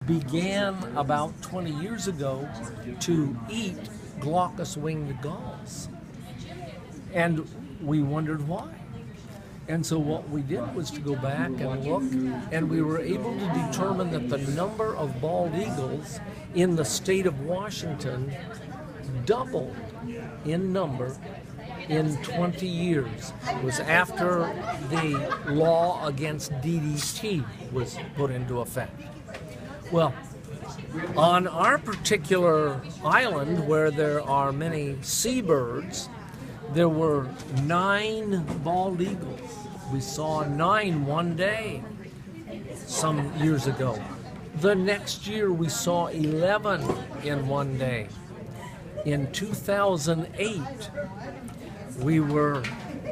began about 20 years ago to eat glaucous-winged gulls. And we wondered why. And so what we did was to go back and look, and we were able to determine that the number of bald eagles in the state of Washington doubled in number in 20 years. It was after the law against DDT was put into effect. Well, on our particular island, where there are many seabirds, there were 9 bald eagles. We saw 9 one day some years ago. The next year we saw 11 in one day. In 2008, we were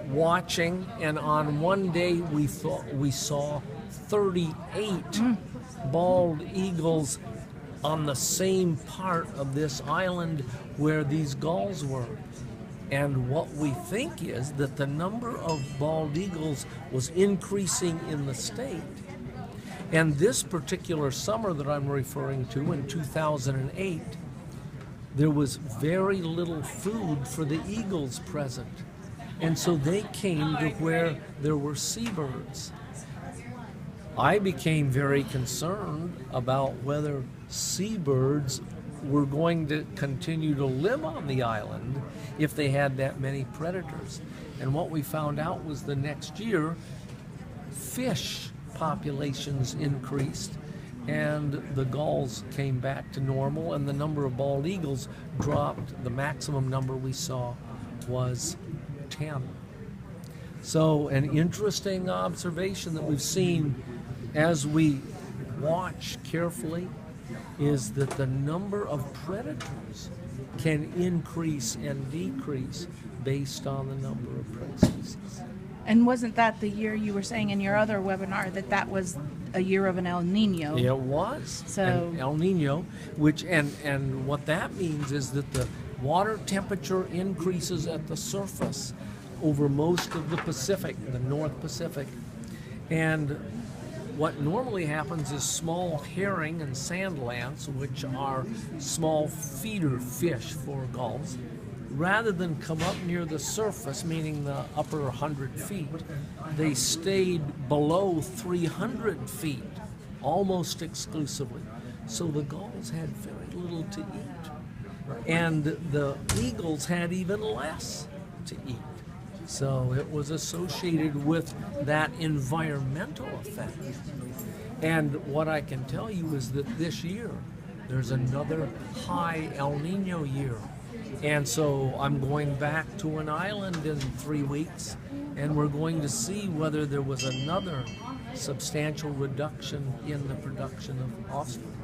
watching, and on one day we saw 38 bald eagles on the same part of this island where these gulls were. And what we think is that the number of bald eagles was increasing in the state. And this particular summer that I'm referring to, in 2008, there was very little food for the eagles present. And so they came to where there were seabirds. I became very concerned about whether seabirds were going to continue to live on the island if they had that many predators. And what we found out was the next year, fish populations increased, and the gulls came back to normal, and the number of bald eagles dropped. The maximum number we saw was 10. So an interesting observation that we've seen as we watch carefully is that the number of predators can increase and decrease based on the number of prey species. And wasn't that the year you were saying in your other webinar that was a year of an El Nino? It was. So an El Nino, which and what that means is that the water temperature increases at the surface over most of the Pacific, the North Pacific. And what normally happens is small herring and sand lance, which are small feeder fish for gulls, rather than come up near the surface, meaning the upper 100 feet, they stayed below 300 feet, almost exclusively. So the gulls had very little to eat. And the eagles had even less to eat. So it was associated with that environmental effect. And what I can tell you is that this year, there's another high El Nino year. And so I'm going back to an island in 3 weeks, and we're going to see whether there was another substantial reduction in the production of offspring.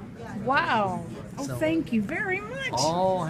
wow. Oh, So- thank you very much. All